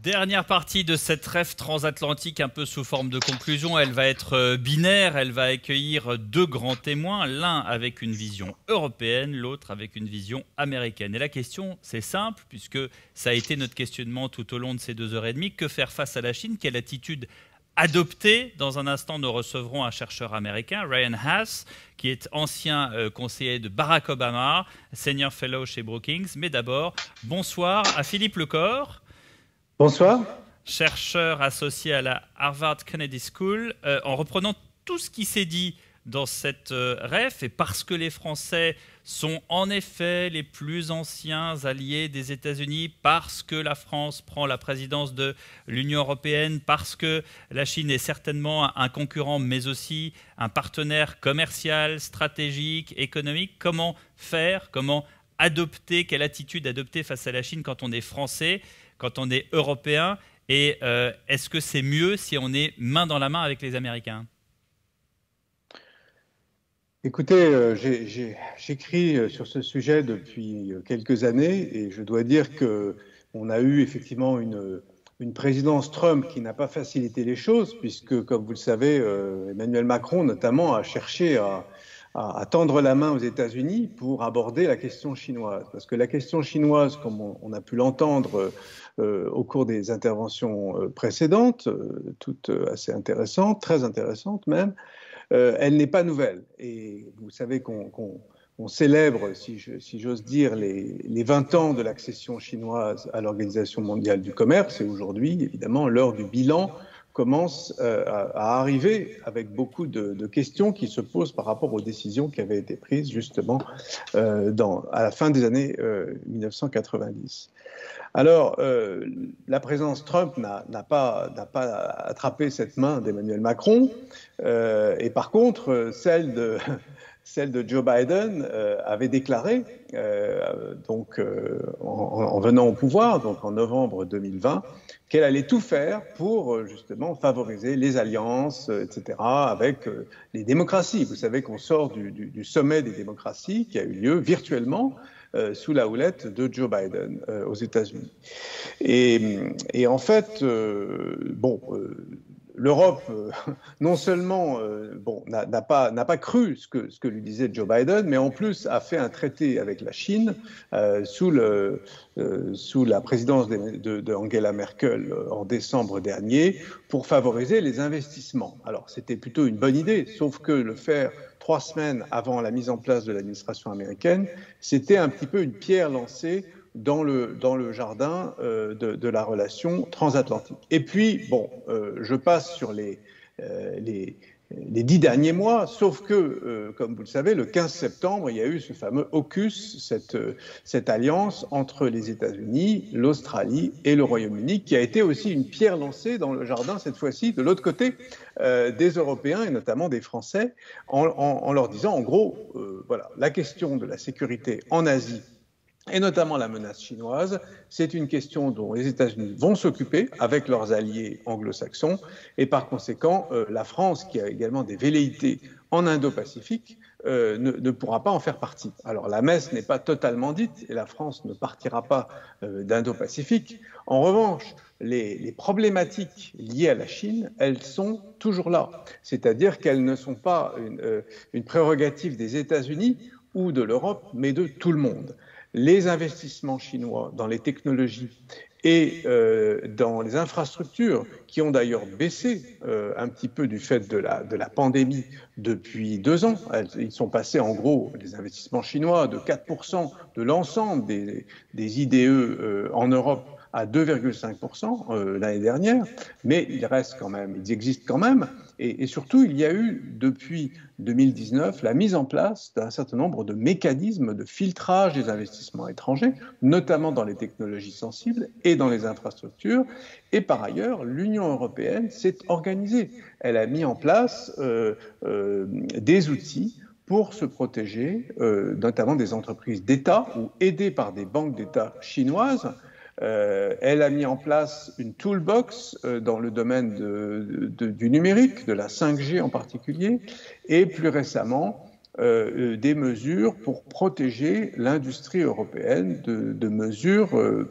Dernière partie de cette trêve transatlantique un peu sous forme de conclusion. Elle va être binaire, elle va accueillir deux grands témoins, l'un avec une vision européenne, l'autre avec une vision américaine. Et la question, c'est simple, puisque ça a été notre questionnement tout au long de ces 2 heures et demie. Que faire face à la Chine? Quelle attitude adopter? Dans un instant, nous recevrons un chercheur américain, Ryan Haas, qui est ancien conseiller de Barack Obama, senior fellow chez Brookings. Mais d'abord, bonsoir à Philippe Le Corre. Bonsoir. Chercheur associé à la Harvard Kennedy School. En reprenant tout ce qui s'est dit dans cette REF, et parce que les Français sont en effet les plus anciens alliés des États-Unis, parce que la France prend la présidence de l'Union européenne, parce que la Chine est certainement un concurrent, mais aussi un partenaire commercial, stratégique, économique, comment faire, comment adopter, quelle attitude adopter face à la Chine quand on est français, quand on est européen, et est-ce que c'est mieux si on est main dans la main avec les Américains? Écoutez, j'écris sur ce sujet depuis quelques années et je dois dire qu'on a eu effectivement une présidence Trump qui n'a pas facilité les choses puisque, comme vous le savez, Emmanuel Macron notamment a cherché à tendre la main aux États-Unis pour aborder la question chinoise. Parce que la question chinoise, comme on a pu l'entendre au cours des interventions précédentes, toutes assez intéressantes, très intéressantes même, elle n'est pas nouvelle. Et vous savez qu'on célèbre, si j'ose dire, les 20 ans de l'accession chinoise à l'Organisation mondiale du commerce. Et aujourd'hui, évidemment, l'heure du bilan commence à arriver avec beaucoup de questions qui se posent par rapport aux décisions qui avaient été prises justement à la fin des années 1990. Alors, la présidence Trump n'a pas attrapé cette main d'Emmanuel Macron, et par contre, celle de Joe Biden avait déclaré, en venant au pouvoir, donc en novembre 2020, qu'elle allait tout faire pour justement favoriser les alliances, etc., avec les démocraties. Vous savez qu'on sort du sommet des démocraties qui a eu lieu virtuellement sous la houlette de Joe Biden aux États-Unis. Et en fait, l'Europe, non seulement n'a pas cru ce que lui disait Joe Biden, mais en plus a fait un traité avec la Chine sous la présidence de Angela Merkel en décembre dernier pour favoriser les investissements. Alors c'était plutôt une bonne idée, sauf que le faire 3 semaines avant la mise en place de l'administration américaine, c'était un petit peu une pierre lancée dans le jardin de la relation transatlantique. Et puis, je passe sur les 10 derniers mois, sauf que, comme vous le savez, le 15 septembre, il y a eu ce fameux AUKUS, cette alliance entre les États-Unis, l'Australie et le Royaume-Uni, qui a été aussi une pierre lancée dans le jardin, cette fois-ci, de l'autre côté, des Européens et notamment des Français, en leur disant, en gros, voilà, la question de la sécurité en Asie, et notamment la menace chinoise, c'est une question dont les États-Unis vont s'occuper avec leurs alliés anglo-saxons. Et par conséquent, la France, qui a également des velléités en Indo-Pacifique, ne pourra pas en faire partie. Alors la messe n'est pas totalement dite et la France ne partira pas d'Indo-Pacifique. En revanche, les problématiques liées à la Chine, elles sont toujours là. C'est-à-dire qu'elles ne sont pas une prérogative des États-Unis ou de l'Europe, mais de tout le monde. Les investissements chinois dans les technologies et dans les infrastructures, qui ont d'ailleurs baissé un petit peu du fait de la pandémie depuis 2 ans. Ils sont passés en gros, les investissements chinois, de 4% de l'ensemble des IDE en Europe à 2,5% l'année dernière, mais ils restent quand même, ils existent quand même. Et surtout, il y a eu, depuis 2019, la mise en place d'un certain nombre de mécanismes de filtrage des investissements étrangers, notamment dans les technologies sensibles et dans les infrastructures. Et par ailleurs, l'Union européenne s'est organisée. Elle a mis en place des outils pour se protéger, notamment des entreprises d'État ou aidées par des banques d'État chinoises. Elle a mis en place une toolbox dans le domaine du numérique, de la 5G en particulier, et plus récemment des mesures pour protéger l'industrie européenne de mesures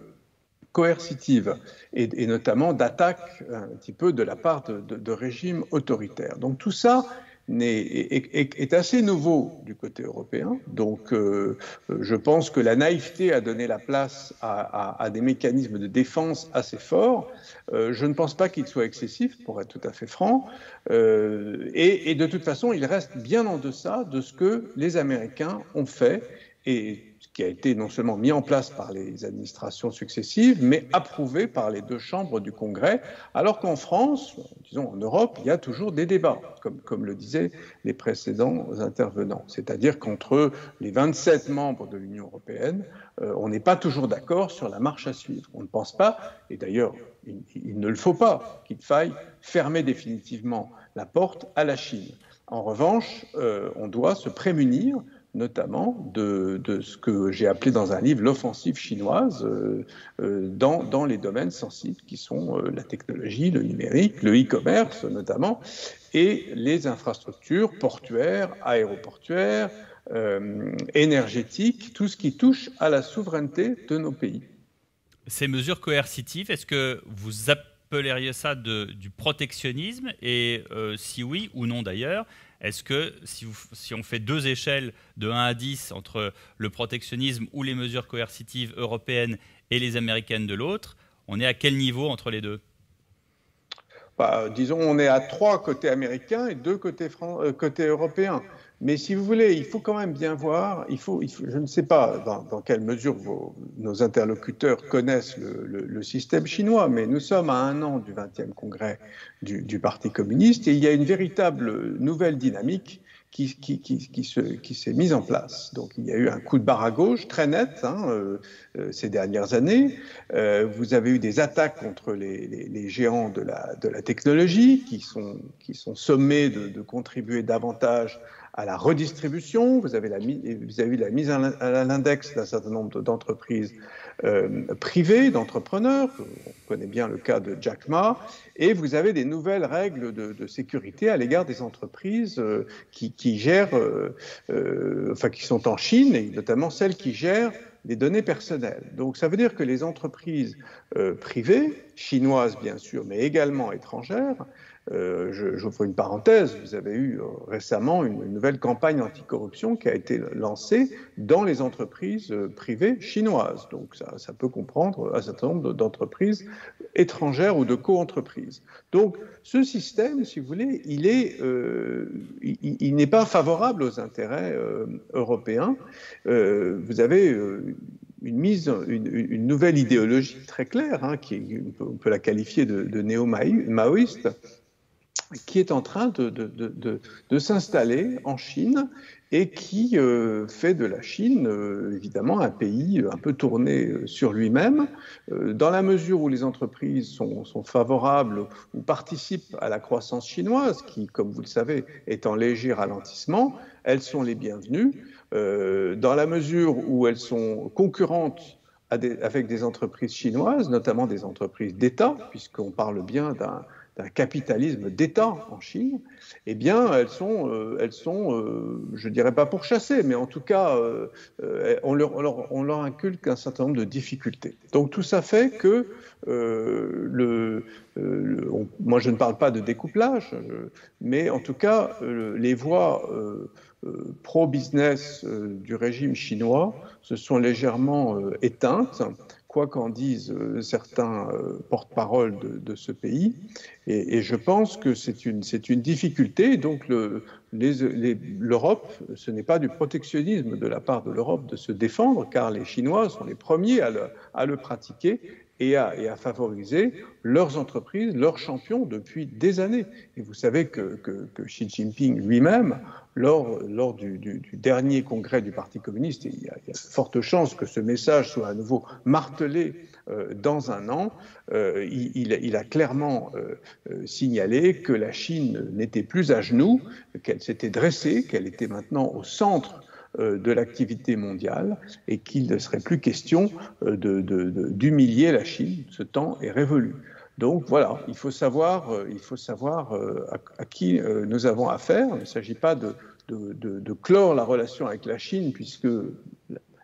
coercitives et notamment d'attaques un petit peu de la part de régimes autoritaires. Donc tout ça est assez nouveau du côté européen. Donc je pense que la naïveté a donné la place à des mécanismes de défense assez forts. Je ne pense pas qu'il soit excessif, pour être tout à fait franc. Et de toute façon, il reste bien en deçà de ce que les Américains ont fait et qui a été non seulement mis en place par les administrations successives, mais approuvé par les deux chambres du Congrès, alors qu'en France, disons en Europe, il y a toujours des débats, comme le disaient les précédents intervenants. C'est-à-dire qu'entre les 27 membres de l'Union européenne, on n'est pas toujours d'accord sur la marche à suivre. On ne pense pas, et d'ailleurs, il ne le faut pas, qu'il faille fermer définitivement la porte à la Chine. En revanche, on doit se prémunir notamment de ce que j'ai appelé dans un livre l'offensive chinoise dans les domaines sensibles qui sont la technologie, le numérique, le e-commerce notamment, et les infrastructures portuaires, aéroportuaires, énergétiques, tout ce qui touche à la souveraineté de nos pays. Ces mesures coercitives, est-ce que vous appelleriez ça du protectionnisme? Et si oui ou non d'ailleurs, est-ce que si on fait deux échelles de 1 à 10 entre le protectionnisme ou les mesures coercitives européennes et les américaines de l'autre, on est à quel niveau entre les deux? Disons, on est à 3 côté américain et 2 côté européen. Mais si vous voulez, il faut quand même bien voir, je ne sais pas dans quelle mesure nos interlocuteurs connaissent le système chinois, mais nous sommes à 1 an du 20e congrès du Parti communiste et il y a une véritable nouvelle dynamique qui s'est mise en place. Donc il y a eu un coup de barre à gauche très net ces dernières années. Vous avez eu des attaques contre les géants de la technologie qui sont sommés de contribuer davantage à la redistribution. Vous avez eu la mise à l'index d'un certain nombre d'entreprises privées, d'entrepreneurs. On connaît bien le cas de Jack Ma. Et vous avez des nouvelles règles de sécurité à l'égard des entreprises qui gèrent, qui sont en Chine, et notamment celles qui gèrent des données personnelles. Donc ça veut dire que les entreprises privées, chinoises bien sûr, mais également étrangères, j'ouvre une parenthèse, vous avez eu récemment une nouvelle campagne anticorruption qui a été lancée dans les entreprises privées chinoises. Donc ça peut comprendre un certain nombre d'entreprises étrangères ou de co-entreprises. Donc ce système, si vous voulez, il n'est pas favorable aux intérêts européens. Vous avez une nouvelle idéologie très claire, on peut la qualifier de néo-maoïste, qui est en train de s'installer en Chine et qui fait de la Chine, évidemment, un pays un peu tourné sur lui-même, dans la mesure où les entreprises sont favorables ou participent à la croissance chinoise, qui, comme vous le savez, est en léger ralentissement, elles sont les bienvenues. Dans la mesure où elles sont concurrentes avec des entreprises chinoises, notamment des entreprises d'État, puisqu'on parle bien d'un capitalisme d'État en Chine, eh bien, elles sont, je ne dirais pas pourchassées, mais en tout cas, on leur inculque un certain nombre de difficultés. Donc tout ça fait que, moi je ne parle pas de découplage, mais en tout cas, les voies pro-business du régime chinois se sont légèrement éteintes, quoi qu'en disent certains porte-parole de ce pays. Et je pense que c'est une difficulté. Donc l'Europe, ce n'est pas du protectionnisme de la part de l'Europe de se défendre, car les Chinois sont les premiers à le pratiquer et à favoriser leurs entreprises, leurs champions depuis des années. Et vous savez que Xi Jinping lui-même, lors du dernier congrès du Parti communiste, et il y a de fortes chances que ce message soit à nouveau martelé dans 1 an, il a clairement signalé que la Chine n'était plus à genoux, qu'elle s'était dressée, qu'elle était maintenant au centre de l'activité mondiale et qu'il ne serait plus question d'humilier la Chine. Ce temps est révolu. Donc voilà, il faut savoir à qui nous avons affaire. Il ne s'agit pas de clore la relation avec la Chine puisque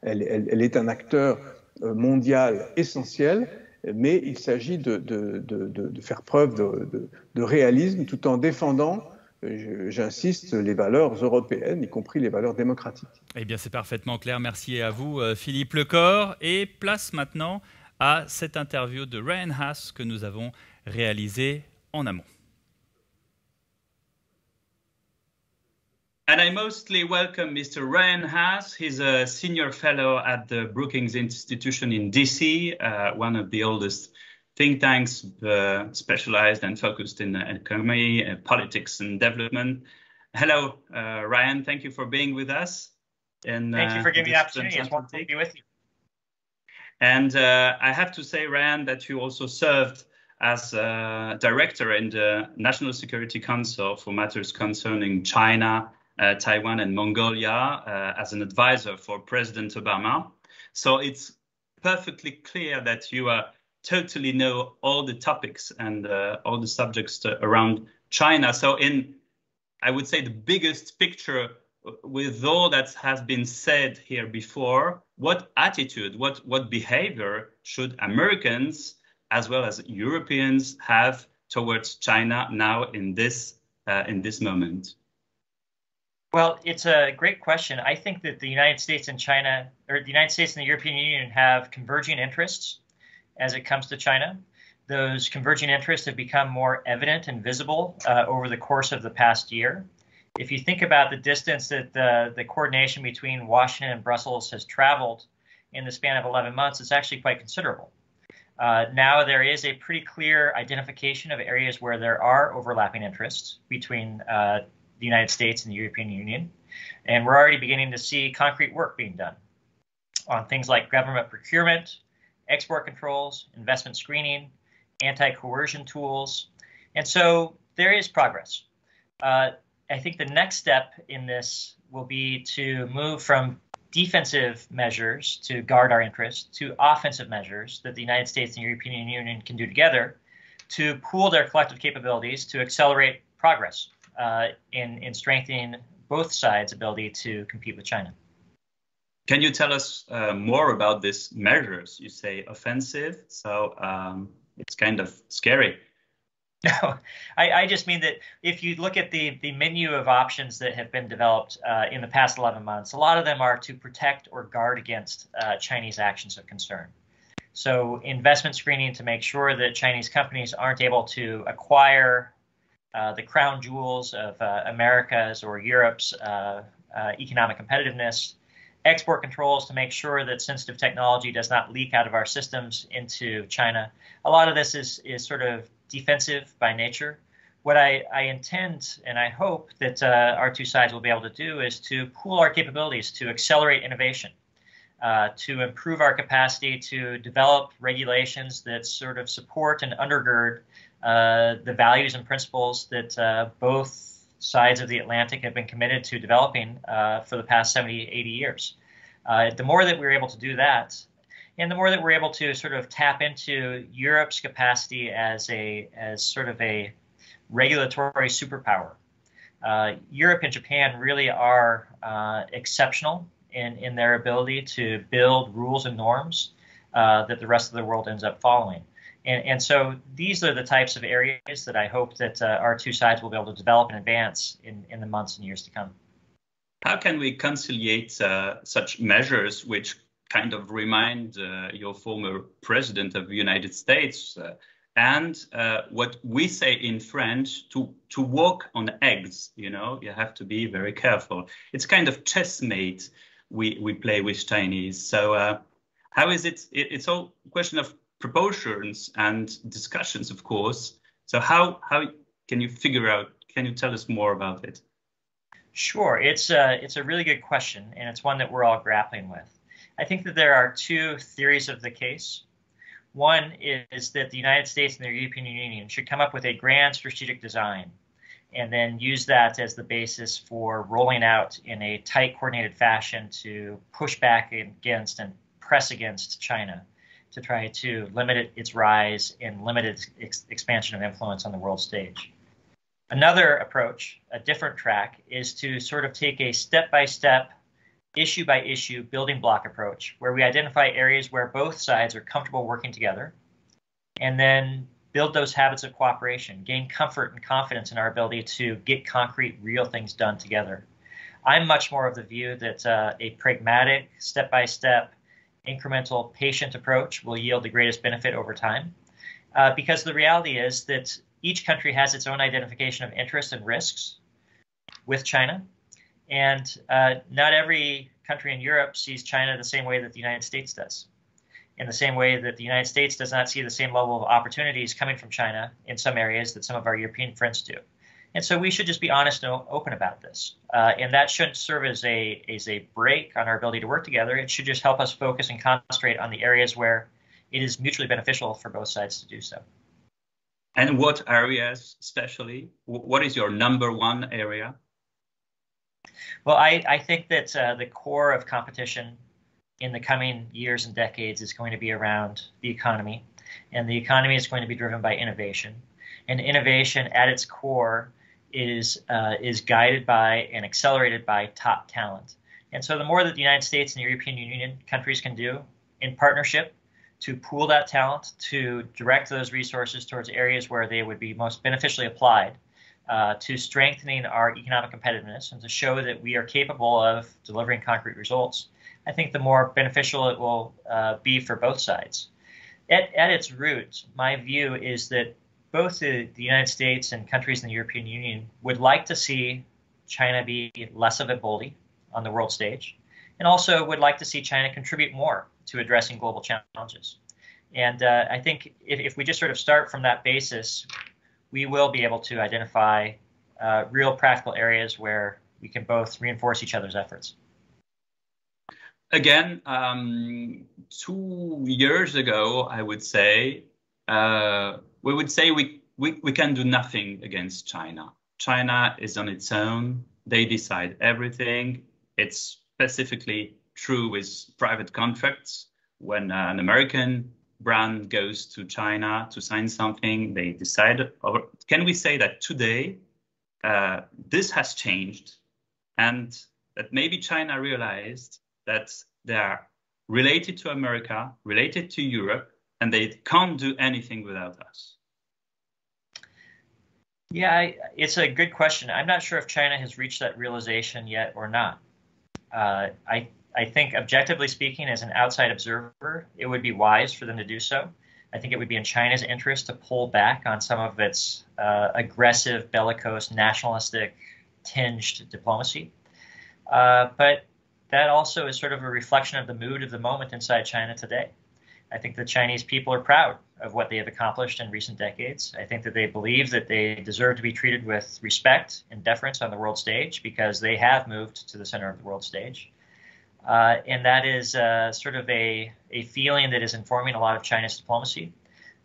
elle est un acteur mondial essentiel, mais il s'agit de faire preuve de réalisme tout en défendant, j'insiste, les valeurs européennes, y compris les valeurs démocratiques. Eh bien, c'est parfaitement clair. Merci à vous, Philippe Le Corre. Et place maintenant à cette interview de Ryan Haas que nous avons réalisée en amont. And I mostly welcome Mr. Ryan Haas. He's a senior fellow at the Brookings Institution in DC, one of the oldest think tanks specialized and focused in economy, politics, and development. Hello, Ryan. Thank you for being with us. Thank you for giving me the opportunity. It's wonderful to be with you. And I have to say, Ryan, that you also served as director in the National Security Council for matters concerning China, Taiwan, and Mongolia as an advisor for President Obama. So it's perfectly clear that you totally know all the topics and all the subjects around China. So I would say the biggest picture with all that has been said here before, what attitude, what behavior should Americans as well as Europeans have towards China now in this moment? Well, it's a great question. I think that the United States and China, or the United States and the European Union, have converging interests as it comes to China. Those converging interests have become more evident and visible over the course of the past year. If you think about the distance that the coordination between Washington and Brussels has traveled in the span of 11 months, it's actually quite considerable. Now there is a pretty clear identification of areas where there are overlapping interests between the United States and the European Union. And we're already beginning to see concrete work being done on things like government procurement, export controls, investment screening, anti-coercion tools. And so there is progress. I think the next step in this will be to move from defensive measures to guard our interests to offensive measures that the United States and European Union can do together to pool their collective capabilities to accelerate progress in strengthening both sides' ability to compete with China. Can you tell us more about these measures? You say offensive, so it's kind of scary. No, I just mean that if you look at the menu of options that have been developed in the past 11 months, a lot of them are to protect or guard against Chinese actions of concern. So investment screening to make sure that Chinese companies aren't able to acquire the crown jewels of America's or Europe's economic competitiveness. Export controls to make sure that sensitive technology does not leak out of our systems into China. A lot of this is sort of defensive by nature. What I intend and I hope that our two sides will be able to do is to pool our capabilities to accelerate innovation, to improve our capacity to develop regulations that sort of support and undergird the values and principles that both sides of the Atlantic have been committed to developing for the past 70, 80 years. The more that we're able to do that, and the more that we're able to sort of tap into Europe's capacity as sort of a regulatory superpower. Europe and Japan really are exceptional in their ability to build rules and norms that the rest of the world ends up following. And so these are the types of areas that I hope that our two sides will be able to develop and advance in the months and years to come. How can we conciliate such measures which kind of remind your former president of the United States and what we say in French, to walk on eggs? You know, you have to be very careful. It's kind of chessmate we play with Chinese. So how is it? It's all a question of proportions and discussions, of course. So how can you figure out? Can you tell us more about it? Sure, it's a really good question, and it's one that we're all grappling with. I think that there are two theories of the case. One is that the United States and the European Union should come up with a grand strategic design and then use that as the basis for rolling out in a tight, coordinated fashion to push back against and press against China to try to limit its rise and limit its expansion of influence on the world stage. Another approach, a different track, is to sort of take a step-by-step, issue-by-issue building block approach where we identify areas where both sides are comfortable working together and then build those habits of cooperation, gain comfort and confidence in our ability to get concrete, real things done together. I'm much more of the view that a pragmatic, step-by-step, incremental, patient approach will yield the greatest benefit over time. Because the reality is that each country has its own identification of interests and risks with China. And not every country in Europe sees China the same way that the United States does. In the same way that the United States does not see the same level of opportunities coming from China in some areas that some of our European friends do. And so we should just be honest and open about this. And that shouldn't serve as a brake on our ability to work together. It should just help us focus and concentrate on the areas where it is mutually beneficial for both sides to do so. And what areas, especially? What is your number one area? Well, I think that the core of competition in the coming years and decades is going to be around the economy. And the economy is going to be driven by innovation. And innovation at its core is guided by and accelerated by top talent. And so the more that the United States and the European Union countries can do in partnership to pool that talent, to direct those resources towards areas where they would be most beneficially applied, to strengthening our economic competitiveness and to show that we are capable of delivering concrete results, I think the more beneficial it will be for both sides. At its roots, my view is that both the United States and countries in the European Union would like to see China be less of a bully on the world stage, and also would like to see China contribute more to addressing global challenges. And I think if we just sort of start from that basis, we will be able to identify real practical areas where we can both reinforce each other's efforts. Again, 2 years ago, I would say, we would say we can do nothing against China. China is on its own. They decide everything. It's specifically true with private contracts. When an American brand goes to China to sign something, they decide. Or can we say that today this has changed, and that maybe China realized that they are related to America, related to Europe, and they can't do anything without us? Yeah, it's a good question. I'm not sure if China has reached that realization yet or not. I think, objectively speaking, as an outside observer, it would be wise for them to do so. I think it would be in China's interest to pull back on some of its aggressive, bellicose, nationalistic, tinged diplomacy. But that also is sort of a reflection of the mood of the moment inside China today. I think the Chinese people are proud of what they have accomplished in recent decades. I think that they believe that they deserve to be treated with respect and deference on the world stage because they have moved to the center of the world stage. And that is sort of a feeling that is informing a lot of China's diplomacy.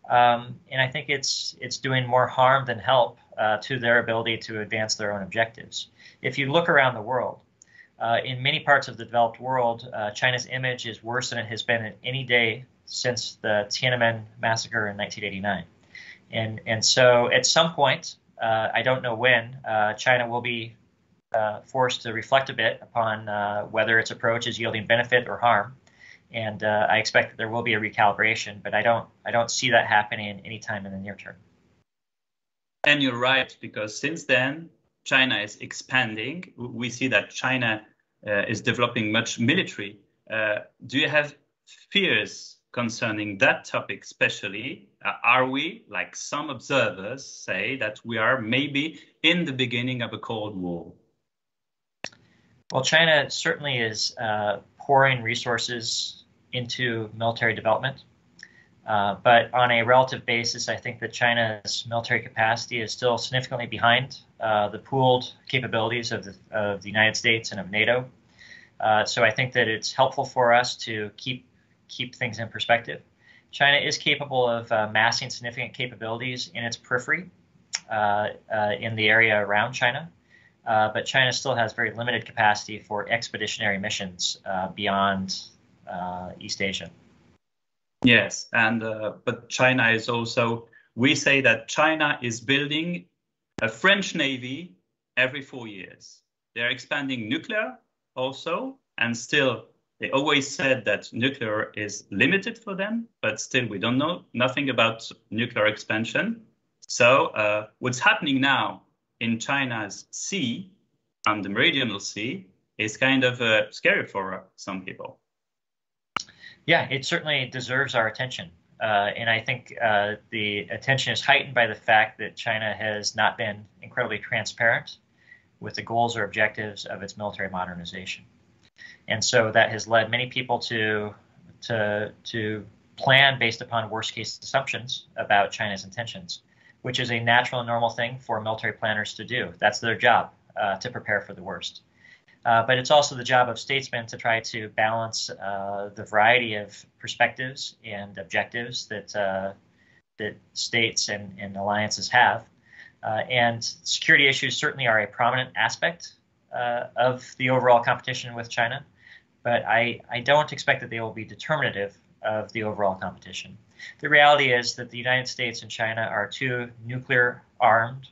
And I think it's doing more harm than help to their ability to advance their own objectives. If you look around the world, in many parts of the developed world, China's image is worse than it has been in any day since the Tiananmen massacre in 1989. And so at some point, I don't know when, China will be forced to reflect a bit upon whether its approach is yielding benefit or harm. And I expect that there will be a recalibration, but I don't see that happening anytime in the near term. And you're right, because since then, China is expanding. We see that China is developing much military. Do you have fears concerning that topic especially? Are we, like some observers say, that we are maybe in the beginning of a Cold War? Well, China certainly is pouring resources into military development. But on a relative basis, I think that China's military capacity is still significantly behind the pooled capabilities of the United States and of NATO. So I think that it's helpful for us to keep things in perspective. China is capable of massing significant capabilities in its periphery in the area around China. But China still has very limited capacity for expeditionary missions beyond East Asia. Yes, and but China is also, we say that China is building a French Navy every 4 years. They're expanding nuclear also, and still They always said that nuclear is limited for them, but still we don't know nothing about nuclear expansion. So what's happening now in China's sea, the Meridional Sea, is kind of scary for some people. Yeah, it certainly deserves our attention. And I think the attention is heightened by the fact that China has not been incredibly transparent with the goals or objectives of its military modernization. And so that has led many people to plan based upon worst case assumptions about China's intentions, which is a natural and normal thing for military planners to do. That's their job, to prepare for the worst. But it's also the job of statesmen to try to balance the variety of perspectives and objectives that states and alliances have. And security issues certainly are a prominent aspect of the overall competition with China, but I don't expect that they will be determinative of the overall competition. The reality is that the United States and China are two nuclear-armed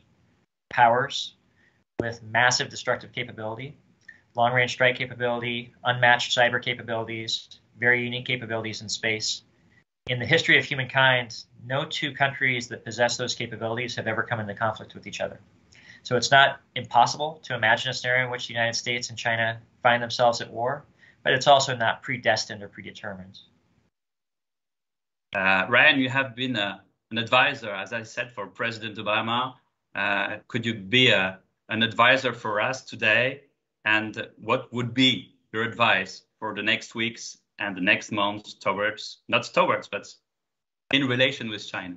powers with massive destructive capability, long-range strike capability, unmatched cyber capabilities, very unique capabilities in space. In the history of humankind, no two countries that possess those capabilities have ever come into conflict with each other. So it's not impossible to imagine a scenario in which the United States and China find themselves at war, but it's also not predestined or predetermined. Ryan, you have been an advisor, as I said, for President Obama. Could you be an advisor for us today? And what would be your advice for the next weeks and the next months but in relation with China?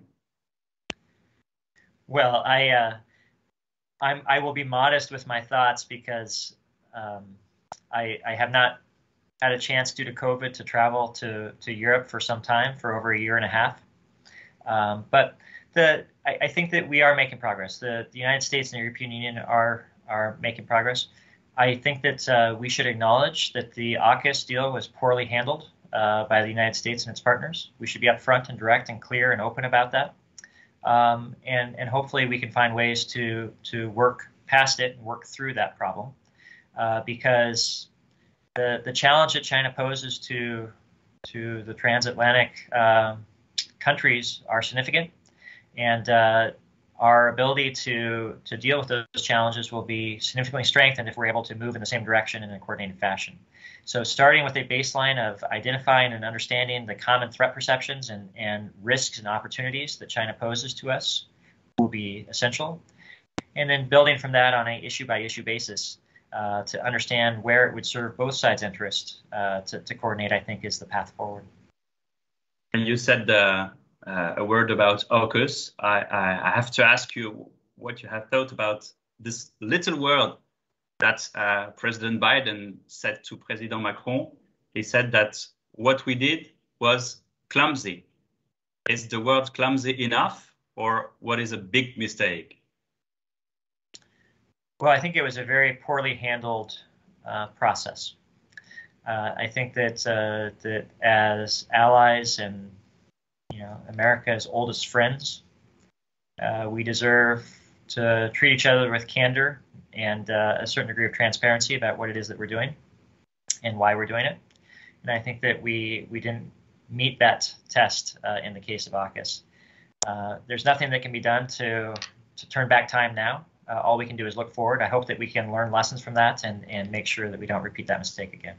Well, I will be modest with my thoughts because I have not had a chance due to COVID to travel to Europe for some time, for over a year and a half. But I think that we are making progress. The United States and the European Union are making progress. I think that we should acknowledge that the AUKUS deal was poorly handled by the United States and its partners. We should be upfront and direct and clear and open about that. And hopefully we can find ways to work past it and work through that problem, because the challenge that China poses to the transatlantic countries are significant, and our ability to deal with those challenges will be significantly strengthened if we're able to move in the same direction in a coordinated fashion. So starting with a baseline of identifying and understanding the common threat perceptions and risks and opportunities that China poses to us will be essential. And then building from that on an issue-by-issue basis to understand where it would serve both sides' interests to coordinate, I think, is the path forward. And you said a word about AUKUS. I have to ask you what you have thought about this little word that President Biden said to President Macron. He said that what we did was clumsy. Is the word clumsy enough, or what is a big mistake? Well, I think it was a very poorly handled process. I think that as allies and America's oldest friends, we deserve to treat each other with candor and a certain degree of transparency about what it is that we're doing and why we're doing it. And I think that we didn't meet that test in the case of AUKUS. There's nothing that can be done to turn back time now. All we can do is look forward. I hope that we can learn lessons from that and make sure that we don't repeat that mistake again.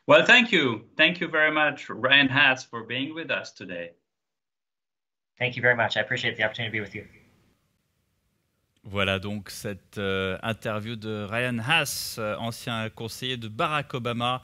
Well, thank you. Thank you very much, Ryan Haas, for being with us today. Thank you very much. I appreciate the opportunity to be with you. Voilà donc cette interview de Ryan Haas, ancien conseiller de Barack Obama,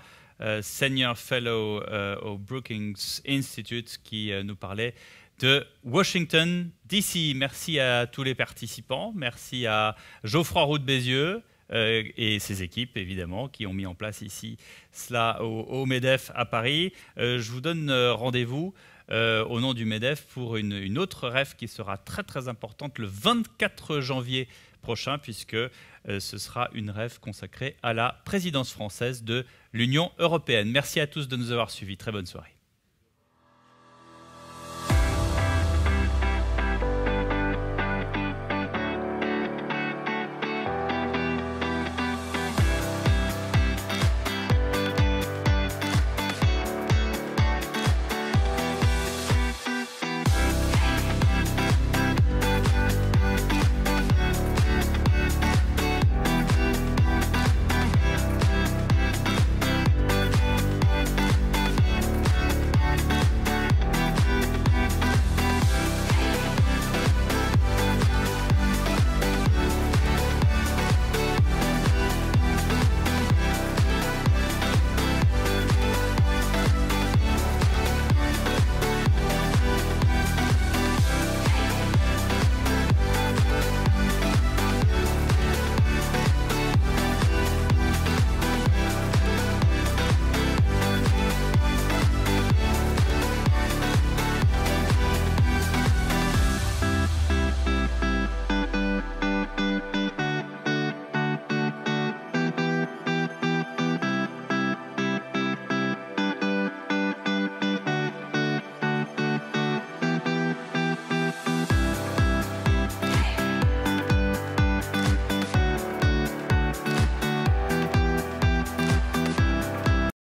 senior fellow au Brookings Institute, qui nous parlait de Washington, D.C. Merci à tous les participants. Merci à Geoffroy Roux de Bézieux et ses équipes, évidemment, qui ont mis en place ici cela au MEDEF à Paris. Je vous donne rendez-vous au nom du MEDEF pour une autre REF qui sera très très importante le 24 janvier prochain, puisque ce sera une REF consacrée à la présidence française de l'Union européenne. Merci à tous de nous avoir suivis. Très bonne soirée.